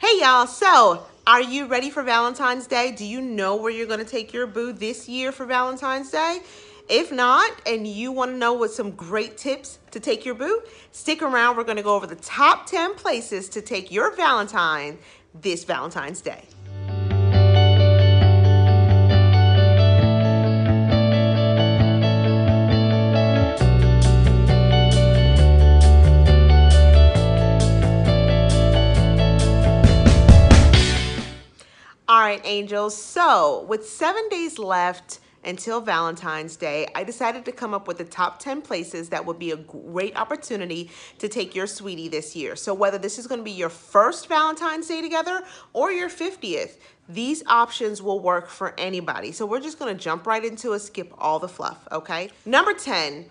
Hey y'all, so are you ready for Valentine's Day? Do you know where you're going to take your boo this year for Valentine's Day? If not, and you want to know what some great tips to take your boo, stick around. We're going to go over the top 10 places to take your Valentine this Valentine's Day. All right, angels. So with 7 days left until Valentine's Day, I decided to come up with the top 10 places that would be a great opportunity to take your sweetie this year. So whether this is going to be your first Valentine's Day together or your 50th, these options will work for anybody. So we're just going to jump right into it, skip all the fluff, okay? Number 10.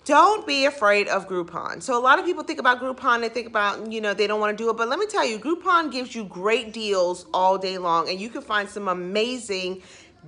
Don't be afraid of Groupon. So a lot of people think about Groupon, they think about, they don't want to do it. But let me tell you, Groupon gives you great deals all day long, and you can find some amazing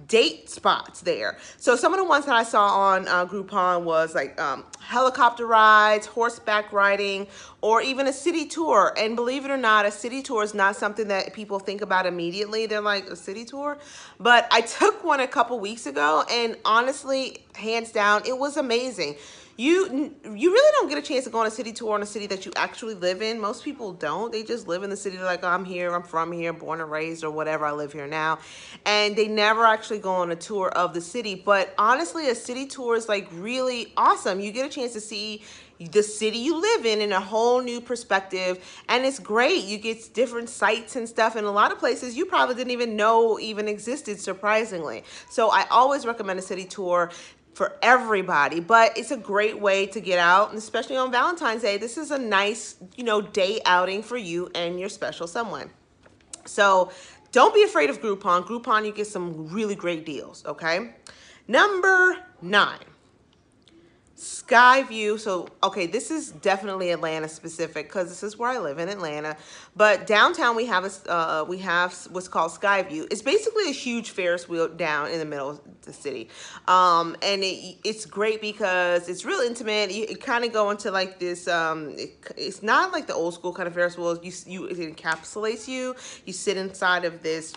date spots there. So some of the ones that I saw on Groupon was like helicopter rides, horseback riding, or even a city tour. And believe it or not, a city tour is not something that people think about immediately. They're like, a city tour? But I took one a couple weeks ago, and honestly, hands down, it was amazing. You really don't get a chance to go on a city tour in a city that you actually live in. Most people don't. They just live in the city. They're like, oh, I'm here, I'm from here, born and raised, or whatever, I live here now. And they never actually go on a tour of the city. But honestly, a city tour is like really awesome. You get a chance to see the city you live in a whole new perspective, and it's great. You get different sights and stuff, and a lot of places you probably didn't even know even existed, surprisingly. So I always recommend a city tour for everybody, but it's a great way to get out, and especially on Valentine's Day, this is a nice, day outing for you and your special someone. So don't be afraid of Groupon. Groupon, you get some really great deals, okay? Number 9. Skyview. So, okay, this is definitely Atlanta specific because this is where I live in Atlanta. But downtown we have what's called Skyview. It's basically a huge Ferris wheel down in the middle of the city, and it's great because it's real intimate. You kind of go into like this. It's not like the old school kind of Ferris wheel. It encapsulates you. You sit inside of this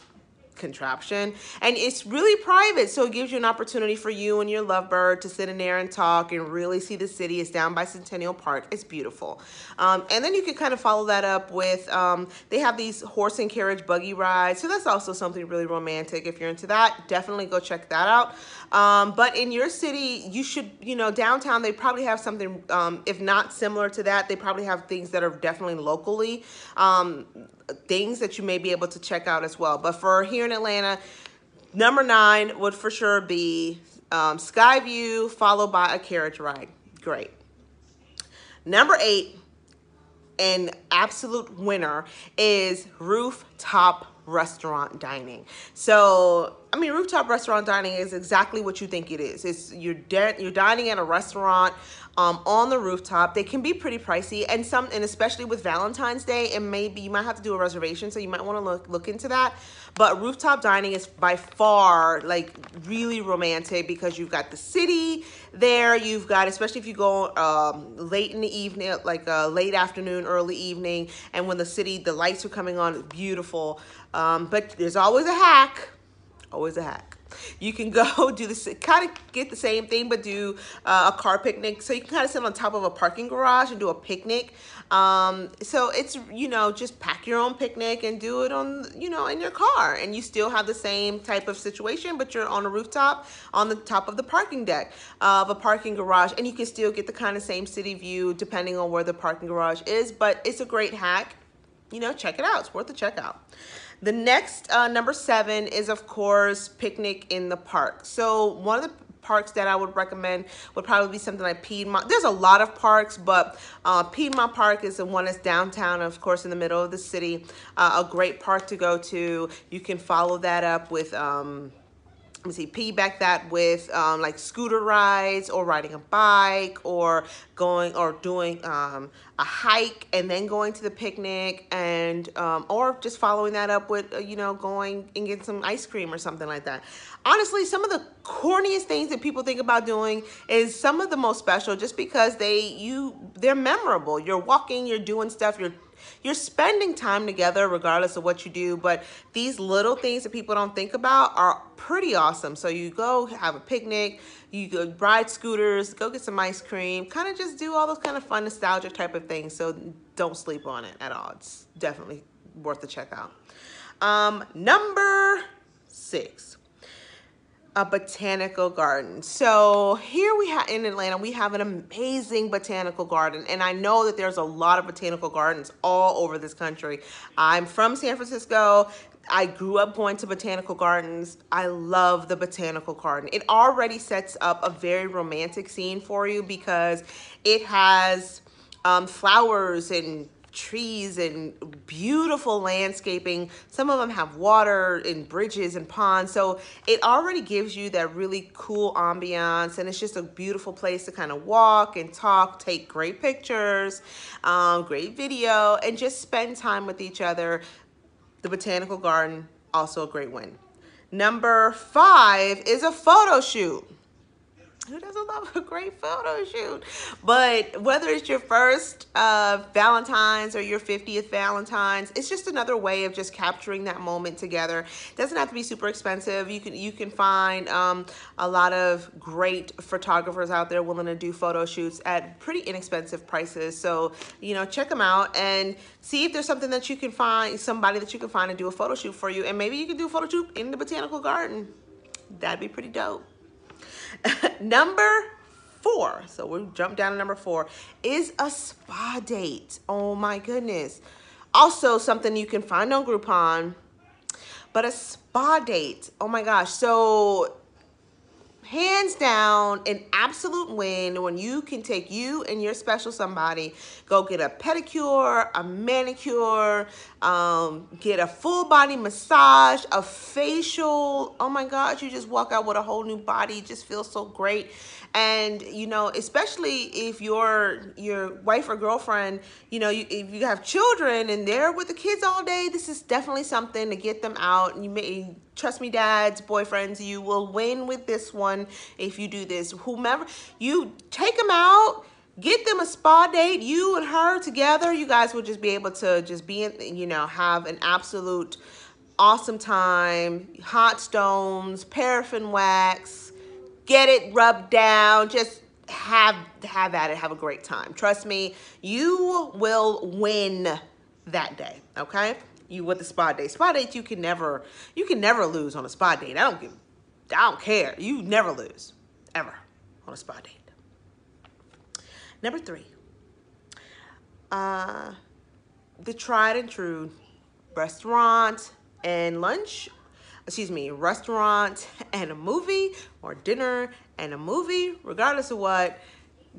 contraption, and it's really private, so it gives you an opportunity for you and your lovebird to sit in there and talk and really see the city. It's down by Centennial Park. It's beautiful. And then you can kind of follow that up with they have these horse and carriage buggy rides, so that's also something really romantic. If you're into that, definitely go check that out. But in your city, you should, downtown, they probably have something, if not similar to that, they probably have things that are definitely locally things that you may be able to check out as well. But for here in Atlanta, number 9 would for sure be Skyview, followed by a carriage ride. Great. Number 8, an absolute winner, is rooftop restaurant dining. So, I mean, rooftop restaurant dining is exactly what you think it is. It's you're dining at a restaurant on the rooftop. They can be pretty pricey, and especially with Valentine's Day, you might have to do a reservation, so you might want to look into that. But rooftop dining is by far like really romantic because you've got the city there. You've got, especially if you go late in the evening, like late afternoon, early evening, and when the lights are coming on, it's beautiful. But there's always a hack. Always a hack. You can go do this, kind of get the same thing, but do a car picnic. So you can kind of sit on top of a parking garage and do a picnic. So it's, just pack your own picnic and do it on, in your car. And you still have the same type of situation, but you're on a rooftop on the top of the parking deck of a parking garage. And you can still get the kind of same city view depending on where the parking garage is. But it's a great hack. Check it out. It's worth a check out. The next, number 7, is, of course, picnic in the park. So one of the parks that I would recommend would probably be something like Piedmont. There's a lot of parks, but Piedmont Park is the one that's downtown, of course, in the middle of the city. A great park to go to. You can follow that up with piggyback that with like scooter rides, or riding a bike, or doing a hike and then going to the picnic, and or just following that up with going and getting some ice cream or something like that. Honestly, some of the corniest things that people think about doing is some of the most special, just because they're memorable. You're walking, you're doing stuff, you're You're spending time together regardless of what you do, but these little things that people don't think about are pretty awesome. So you go have a picnic, you go ride scooters, go get some ice cream, kind of just do all those kind of fun nostalgic type of things. So don't sleep on it at all. It's definitely worth the check out. Number 6. A botanical garden. So here we have in Atlanta, we have an amazing botanical garden. And I know that there's a lot of botanical gardens all over this country. I'm from San Francisco. I grew up going to botanical gardens. I love the botanical garden. It already sets up a very romantic scene for you because it has flowers and trees and beautiful landscaping. Some of them have water and bridges and ponds. So it already gives you that really cool ambiance, and it's just a beautiful place to kind of walk and talk, take great pictures, great video, and just spend time with each other. The botanical garden, also a great win. Number 5 is a photo shoot. Who doesn't love a great photo shoot? But whether it's your first Valentines or your 50th Valentines, it's just another way of just capturing that moment together. It doesn't have to be super expensive. You can find a lot of great photographers out there willing to do photo shoots at pretty inexpensive prices. So, you know, check them out and see if there's something that you can find, somebody that you can find to do a photo shoot for you. And maybe you can do a photo shoot in the botanical garden. That'd be pretty dope. Number 4, so we'll jump down to number 4, is a spa date. Oh my goodness. Also something you can find on Groupon, but a spa date. Oh my gosh. So hands down, an absolute win when you can take you and your special somebody, go get a pedicure, a manicure, get a full body massage, a facial. Oh my gosh, you just walk out with a whole new body. It just feels so great. And, you know, especially if your wife or girlfriend, you know, if you have children and they're with the kids all day, this is definitely something to get them out. And you may, trust me, dads, boyfriends, you will win with this one if you do this. Whomever, you take them out, get them a spa date, you and her together. You guys will just be able to just be in, you know, have an absolute awesome time. Hot stones, paraffin wax, get it rubbed down, just have at it, have a great time. Trust me, you will win that day, okay? You with the spa date. Spa dates, you can never lose on a spa date. I don't care. You never lose, ever, on a spa date. Number 3, the tried and true restaurant and lunch. Restaurant and a movie, or dinner and a movie, regardless of what,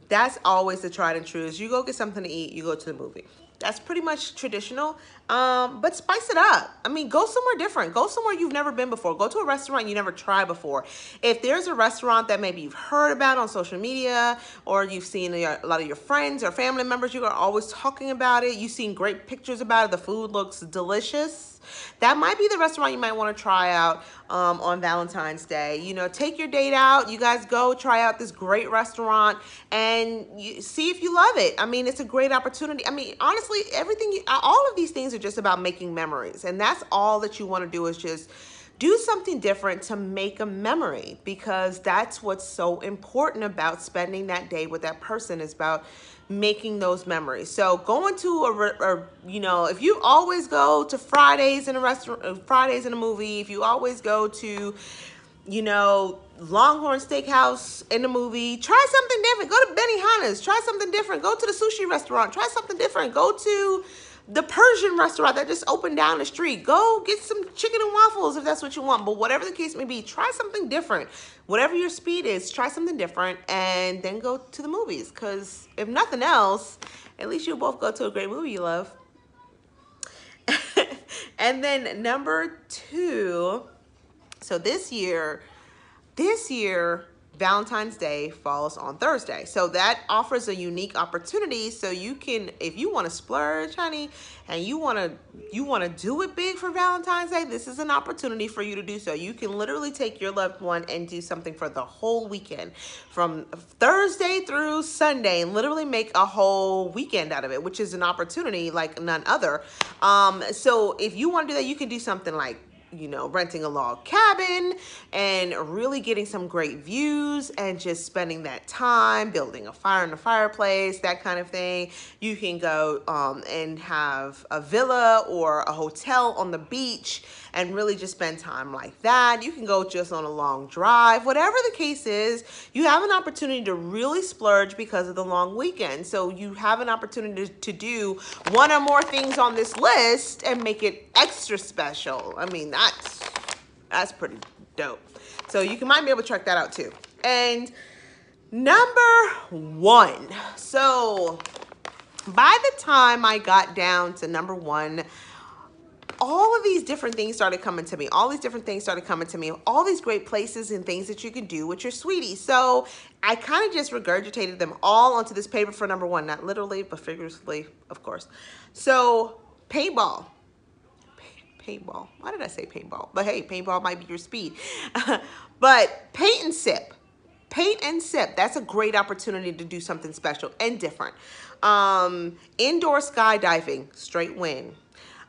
that's always the tried and true. Is you go get something to eat, you go to the movie. That's pretty much traditional, but spice it up. I mean, go somewhere different. Go somewhere you've never been before. Go to a restaurant you never tried before. If there's a restaurant that maybe you've heard about on social media, or you've seen a lot of your friends or family members, you are always talking about it, you've seen great pictures about it, the food looks delicious, that might be the restaurant you might want to try out on Valentine's Day. You know, take your date out. You guys go try out this great restaurant and see if you love it. I mean, it's a great opportunity. I mean, honestly, all of these things are just about making memories. And that's all that you want to do, is just do something different to make a memory, because that's what's so important about spending that day with that person, is about making those memories. So going to you know, if you always go to Fridays in a restaurant, Fridays in a movie, if you always go to, you know, Longhorn Steakhouse in the movie, try something different. Go to Benihana's, try something different. Go to the sushi restaurant, try something different. Go to the Persian restaurant that just opened down the street. Go get some chicken and waffles if that's what you want. But whatever the case may be, try something different. Whatever your speed is, try something different, and then go to the movies. Because if nothing else, at least you'll both go to a great movie you love. And then number 2, so this year, Valentine's Day falls on Thursday. So that offers a unique opportunity. So you can, if you want to splurge, honey, and you want to do it big for Valentine's Day, this is an opportunity for you to do so. You can literally take your loved one and do something for the whole weekend from Thursday through Sunday and literally make a whole weekend out of it, which is an opportunity like none other. So if you want to do that, you can do something like, you know, renting a log cabin and really getting some great views and just spending that time building a fire in the fireplace, that kind of thing. You can go and have a villa or a hotel on the beach and really just spend time like that. You can go just on a long drive. Whatever the case is, you have an opportunity to really splurge because of the long weekend. So you have an opportunity to do one or more things on this list and make it extra special. I mean, that's pretty dope. So you might be able to check that out too. And number one. So by the time I got down to number one, all of these different things started coming to me. All these different things started coming to me. All these great places and things that you can do with your sweetie. So I kind of just regurgitated them all onto this paper for number one. Not literally, but figuratively, of course. So paintball. Paintball. Why did I say paintball? But hey, paintball might be your speed. But paint and sip. Paint and sip. That's a great opportunity to do something special and different. Indoor skydiving. Straight win.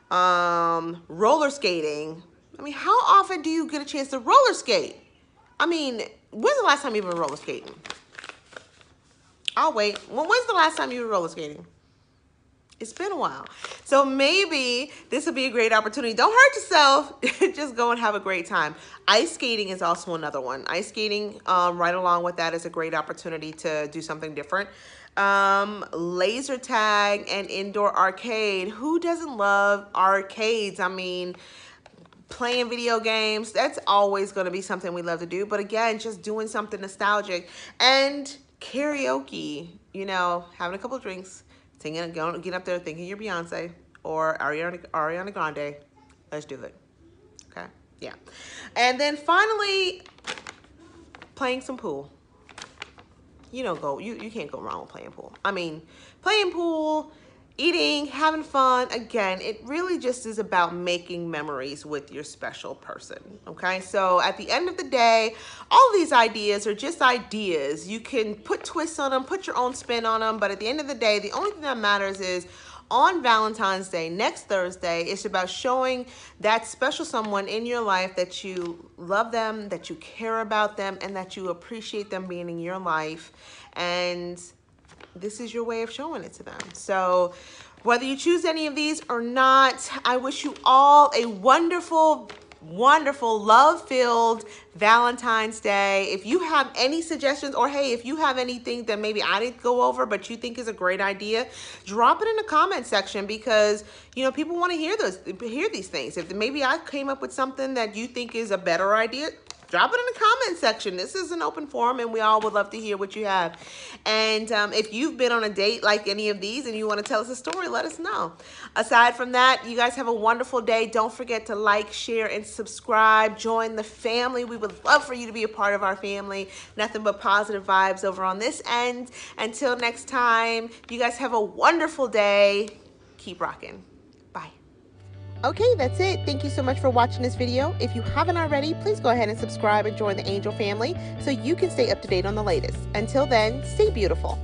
Roller skating. I mean, how often do you get a chance to roller skate? I mean, when's the last time you were roller skating? I'll wait. When's the last time you were roller skating? It's been a while. So maybe this will be a great opportunity. Don't hurt yourself. Just go and have a great time. Ice skating is also another one. Ice skating, right along with that, is a great opportunity to do something different. Laser tag and indoor arcade. Who doesn't love arcades? I mean, playing video games, that's always going to be something we love to do. But again, just doing something nostalgic. And karaoke, you know, having a couple of drinks, singing, get up there thinking you're Beyonce or Ariana Grande. Let's do it. Okay? Yeah. And then finally, playing some pool. You can't go wrong with playing pool. I mean, playing pool, eating, having fun. Again, it really just is about making memories with your special person. Okay, so at the end of the day, all these ideas are just ideas. You can put twists on them, put your own spin on them, but at the end of the day, the only thing that matters is on Valentine's Day, next Thursday, it's about showing that special someone in your life that you love them, that you care about them, and that you appreciate them being in your life. And this is your way of showing it to them. So whether you choose any of these or not, I wish you all a wonderful, wonderful, love-filled Valentine's Day. If you have any suggestions, or hey, if you have anything that maybe I didn't go over but you think is a great idea, drop it in the comment section, because you know people want to hear these things. If maybe I came up with something that you think is a better idea, drop it in the comment section. This is an open forum and we all would love to hear what you have. And if you've been on a date like any of these and you want to tell us a story, let us know. Aside from that, you guys have a wonderful day. Don't forget to like, share, and subscribe. Join the family. We would love for you to be a part of our family. Nothing but positive vibes over on this end. Until next time, you guys have a wonderful day. Keep rocking. Bye. Okay, that's it. Thank you so much for watching this video. If you haven't already, please go ahead and subscribe and join the Angel family so you can stay up to date on the latest. Until then, stay beautiful.